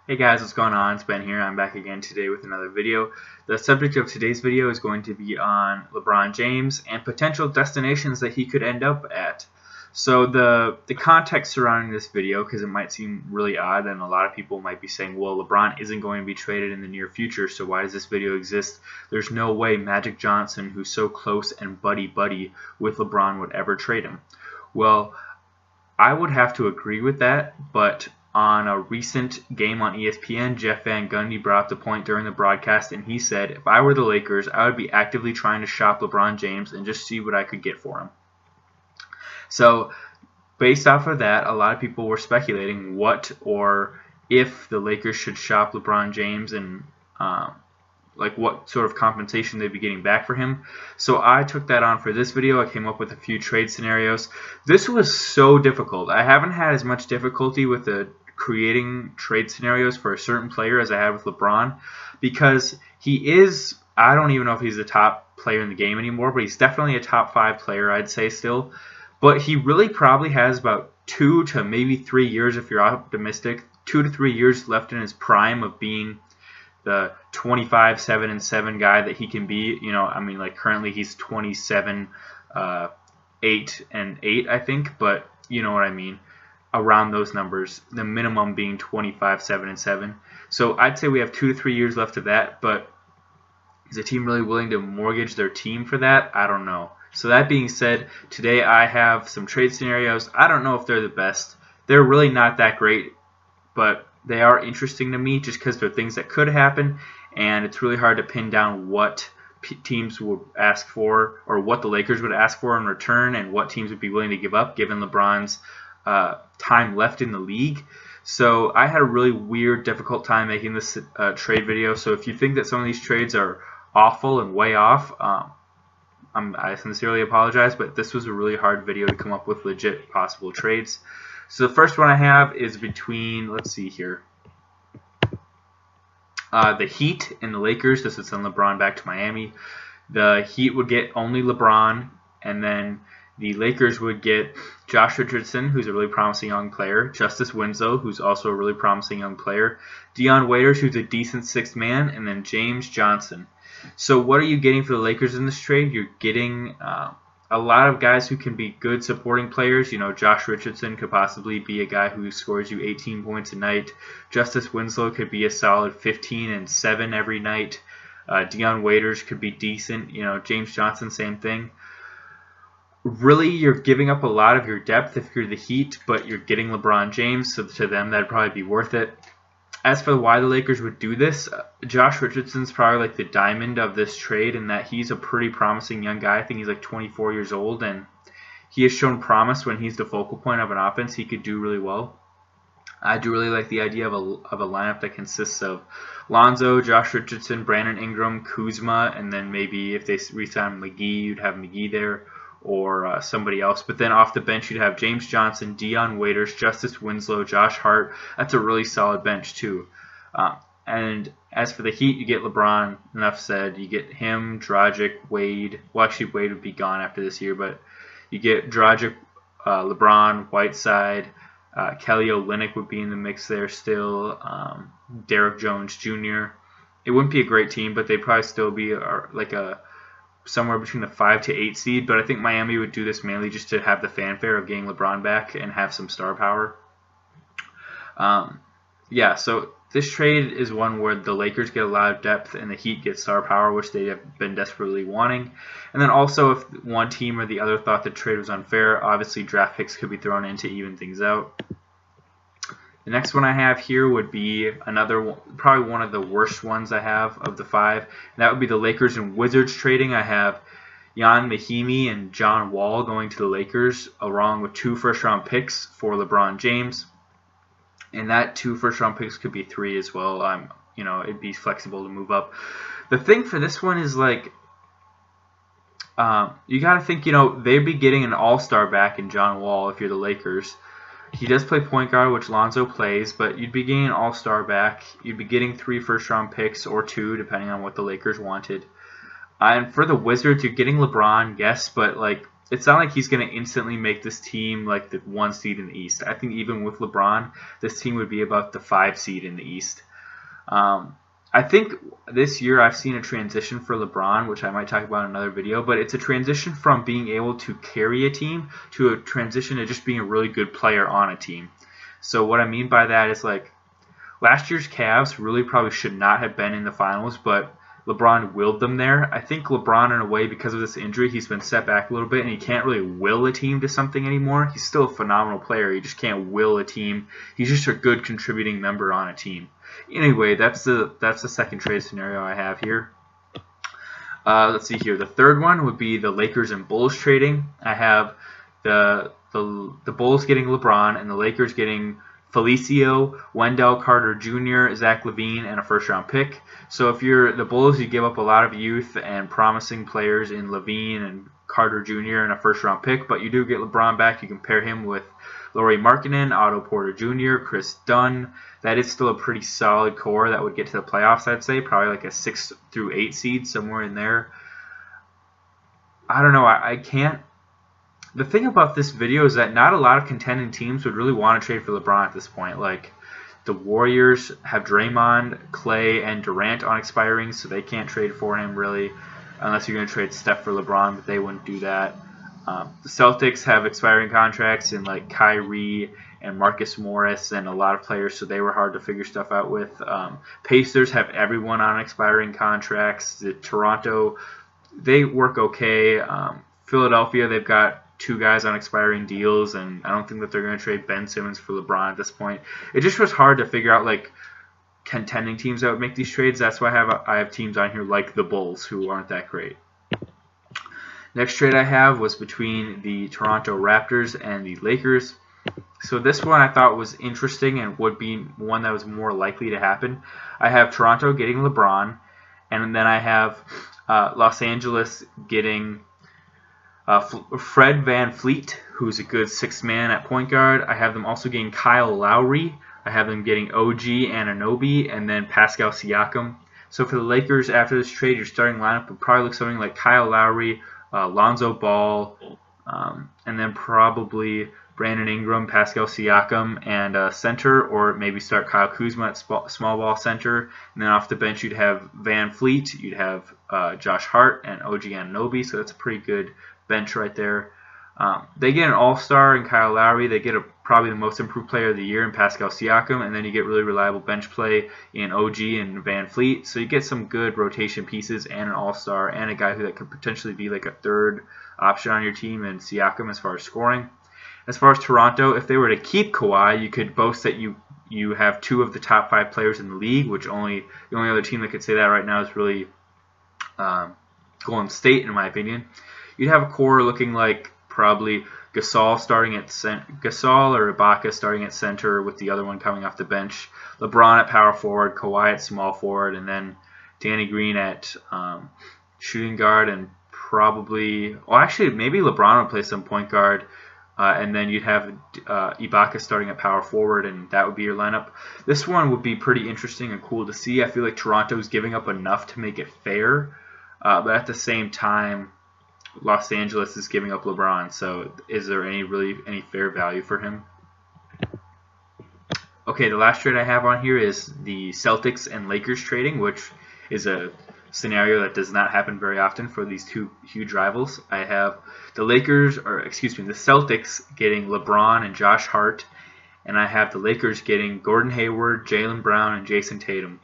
Hey guys, what's going on? It's Ben here. I'm back again today with another video. The subject of today's video is going to be on LeBron James and potential destinations that he could end up at. So the context surrounding this video, because it might seem really odd and a lot of people might be saying, well, LeBron isn't going to be traded in the near future, so why does this video exist? There's no way Magic Johnson, who's so close and buddy-buddy with LeBron, would ever trade him. Well, I would have to agree with that, but on a recent game on ESPN, Jeff Van Gundy brought up the point during the broadcast, and he said, if I were the Lakers, I would be actively trying to shop LeBron James and just see what I could get for him. So, based off of that, a lot of people were speculating what or if the Lakers should shop LeBron James and like what sort of compensation they'd be getting back for him. So I took that on for this video. I came up with a few trade scenarios. This was so difficult. I haven't had as much difficulty with creating trade scenarios for a certain player as I had with LeBron, because he is, I don't even know if he's the top player in the game anymore, but he's definitely a top 5 player, I'd say still. But he really probably has about 2 to maybe 3 years, if you're optimistic, 2 to 3 years left in his prime of being the 25, 7, and 7 guy that he can be. You know, I mean, like currently he's 27, 8, and 8, I think, but you know what I mean, around those numbers, the minimum being 25, 7, and 7. So I'd say we have 2 to 3 years left of that, but is a team really willing to mortgage their team for that? I don't know. So that being said, today I have some trade scenarios. I don't know if they're the best. They're really not that great, but they are interesting to me just because they're things that could happen, and it's really hard to pin down what teams would ask for or what the Lakers would ask for in return and what teams would be willing to give up given LeBron's time left in the league. So I had a really weird, difficult time making this trade video. So if you think that some of these trades are awful and way off, I sincerely apologize, but this was a really hard video to come up with legit possible trades. So the first one I have is between, let's see here, the Heat and the Lakers. This would send LeBron back to Miami. The Heat would get only LeBron, and then the Lakers would get Josh Richardson, who's a really promising young player, Justice Winslow, who's also a really promising young player, Dion Waiters, who's a decent 6th man, and then James Johnson. So what are you getting for the Lakers in this trade? You're getting a lot of guys who can be good supporting players. You know, Josh Richardson could possibly be a guy who scores you 18 points a night. Justice Winslow could be a solid 15 and 7 every night. Dion Waiters could be decent. You know, James Johnson, same thing. Really, you're giving up a lot of your depth if you're the Heat, but you're getting LeBron James, so to them that'd probably be worth it. As for why the Lakers would do this, Josh Richardson's probably like the diamond of this trade in that he's a pretty promising young guy. I think he's like 24 years old, and he has shown promise when he's the focal point of an offense. He could do really well. I do really like the idea of a lineup that consists of Lonzo, Josh Richardson, Brandon Ingram, Kuzma, and then maybe if they re-sign McGee, you'd have McGee there, or somebody else. But then off the bench, you'd have James Johnson, Dion Waiters, Justice Winslow, Josh Hart. That's a really solid bench too. And as for the Heat, you get LeBron. Enough said. You get him, Dragic, Wade. Well, actually, Wade would be gone after this year, but you get Dragic, LeBron, Whiteside, Kelly Olynyk would be in the mix there still. Derrick Jones Jr. It wouldn't be a great team, but they'd probably still be like a somewhere between the 5 to 8 seed, but I think Miami would do this mainly just to have the fanfare of getting LeBron back and have some star power. Yeah, so this trade is one where the Lakers get a lot of depth and the Heat get star power, which they have been desperately wanting. And then also, if one team or the other thought the trade was unfair, obviously draft picks could be thrown in to even things out. The next one I have here would be another one, probably one of the worst ones I have of the 5. And that would be the Lakers and Wizards trading. I have Jan Mahimi and John Wall going to the Lakers, along with 2 first-round picks for LeBron James. And that 2 first-round picks could be 3 as well. You know, it'd be flexible to move up. The thing for this one is like, you got to think, you know, they'd be getting an all-star back in John Wall if you're the Lakers. He does play point guard, which Lonzo plays, but you'd be getting an all-star back. You'd be getting 3 first-round picks or 2, depending on what the Lakers wanted. And for the Wizards, you're getting LeBron, yes, but like it's not like he's going to instantly make this team like the 1 seed in the East. I think even with LeBron, this team would be about the 5 seed in the East. I think this year I've seen a transition for LeBron, which I might talk about in another video, but it's a transition from being able to carry a team to a transition to just being a really good player on a team. So what I mean by that is, like, last year's Cavs really probably should not have been in the finals, but LeBron willed them there. I think LeBron, in a way, because of this injury, he's been set back a little bit, and he can't really will a team to something anymore. He's still a phenomenal player. He just can't will a team. He's just a good contributing member on a team. Anyway, that's the second trade scenario I have here. Let's see here. The third one would be the Lakers and Bulls trading. I have the Bulls getting LeBron and the Lakers getting Felicio, Wendell Carter Jr., Zach LaVine, and a first-round pick. So if you're the Bulls, you give up a lot of youth and promising players in LaVine and Carter Jr. and a first-round pick, but you do get LeBron back. You can pair him with Lauri Markkanen, Otto Porter Jr., Chris Dunn. That is still a pretty solid core that would get to the playoffs, I'd say. Probably like a 6 through 8 seed, somewhere in there. I don't know. I can't. The thing about this video is that not a lot of contending teams would really want to trade for LeBron at this point. Like, the Warriors have Draymond, Clay, and Durant on expiring, so they can't trade for him really, unless you're going to trade Steph for LeBron, but they wouldn't do that. The Celtics have expiring contracts in like Kyrie and Marcus Morris and a lot of players, so they were hard to figure stuff out with. Pacers have everyone on expiring contracts. Toronto, they work okay. Philadelphia, they've got 2 guys on expiring deals, and I don't think that they're going to trade Ben Simmons for LeBron at this point. It just was hard to figure out like contending teams that would make these trades. That's why I have teams on here like the Bulls, who aren't that great. Next trade I have was between the Toronto Raptors and the Lakers. So this one I thought was interesting and would be one that was more likely to happen. I have Toronto getting LeBron, and then I have Los Angeles getting Fred VanVleet, who's a good 6th man at point guard. I have them also getting Kyle Lowry. I have them getting OG Anunoby, and then Pascal Siakam. So for the Lakers, after this trade, your starting lineup would probably look something like Kyle Lowry, Lonzo Ball, and then probably Brandon Ingram, Pascal Siakam, and center, or maybe start Kyle Kuzma at small ball center. And then off the bench, you'd have VanVleet, you'd have Josh Hart, and OG Anunoby. So that's a pretty good bench right there. They get an all-star in Kyle Lowry. They get probably the most improved player of the year in Pascal Siakam, and then you get really reliable bench play in OG and VanVleet. So you get some good rotation pieces and an all-star and a guy that could potentially be like a 3rd option on your team in Siakam as far as scoring. As far as Toronto, if they were to keep Kawhi, you could boast that you have 2 of the top 5 players in the league, which the only other team that could say that right now is really Golden State, in my opinion. You'd have a core looking like probably Gasol or Ibaka starting at center, with the other one coming off the bench. LeBron at power forward, Kawhi at small forward, and then Danny Green at shooting guard, and probably, well, actually maybe LeBron would play some point guard, and then you'd have Ibaka starting at power forward, and that would be your lineup. This one would be pretty interesting and cool to see. I feel like Toronto's giving up enough to make it fair, but at the same time, Los Angeles is giving up LeBron, so is there any fair value for him? Okay, the last trade I have on here is the Celtics and Lakers trading, which is a scenario that does not happen very often for these 2 huge rivals. I have the Celtics getting LeBron and Josh Hart, and I have the Lakers getting Gordon Hayward, Jaylen Brown, and Jason Tatum.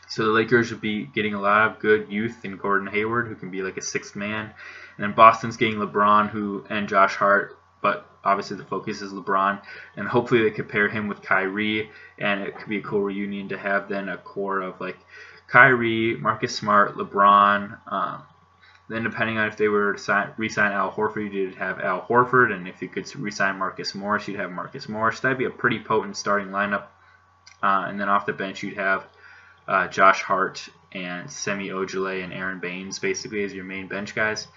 So the Lakers would be getting a lot of good youth in Gordon Hayward, who can be like a 6th man. And then Boston's getting LeBron and Josh Hart, but obviously the focus is LeBron. And hopefully they could pair him with Kyrie, and it could be a cool reunion to have then a core of like Kyrie, Marcus Smart, LeBron. Then depending on if they were to re-sign Al Horford, you'd have Al Horford. And if you could re-sign Marcus Morris, you'd have Marcus Morris. That'd be a pretty potent starting lineup. And then off the bench, you'd have Josh Hart and Semi Ojeleye and Aaron Baines basically as your main bench guys.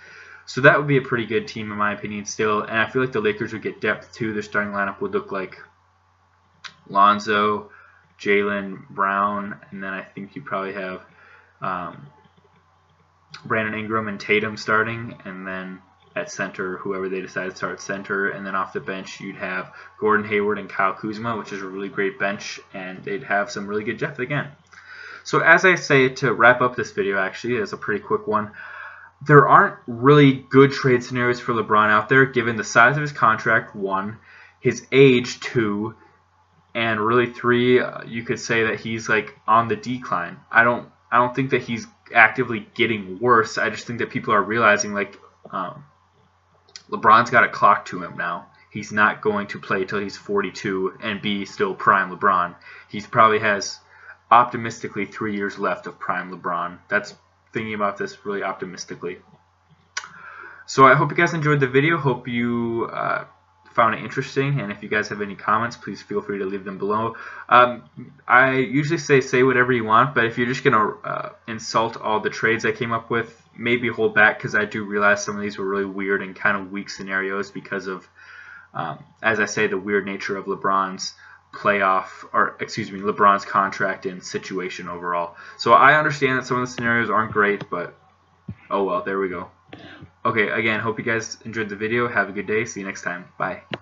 So that would be a pretty good team in my opinion still, and I feel like the Lakers would get depth too. Their starting lineup would look like Lonzo, Jaylen Brown, and then I think you probably have Brandon Ingram and Tatum starting, and then at center, whoever they decide to start at center, and then off the bench you'd have Gordon Hayward and Kyle Kuzma, which is a really great bench, and they'd have some really good depth again. So as I say, to wrap up this video, actually, it's a pretty quick one, there aren't really good trade scenarios for LeBron out there, given the size of his contract, 1, his age, 2, and really 3, you could say that he's like on the decline. I don't think that he's actively getting worse. I just think that people are realizing like LeBron's got a clock to him now. He's not going to play till he's 42 and be still prime LeBron. He probably has optimistically 3 years left of prime LeBron. That's thinking about this really optimistically. So I hope you guys enjoyed the video. Hope you found it interesting, and if you guys have any comments, please feel free to leave them below. I usually say whatever you want, but if you're just gonna insult all the trades I came up with, maybe hold back, because I do realize some of these were really weird and kind of weak scenarios because of, as I say, the weird nature of LeBron's LeBron's contract and situation overall. So I understand that some of the scenarios aren't great, but oh well, there we go. Okay, again, hope you guys enjoyed the video. Have a good day. See you next time. Bye.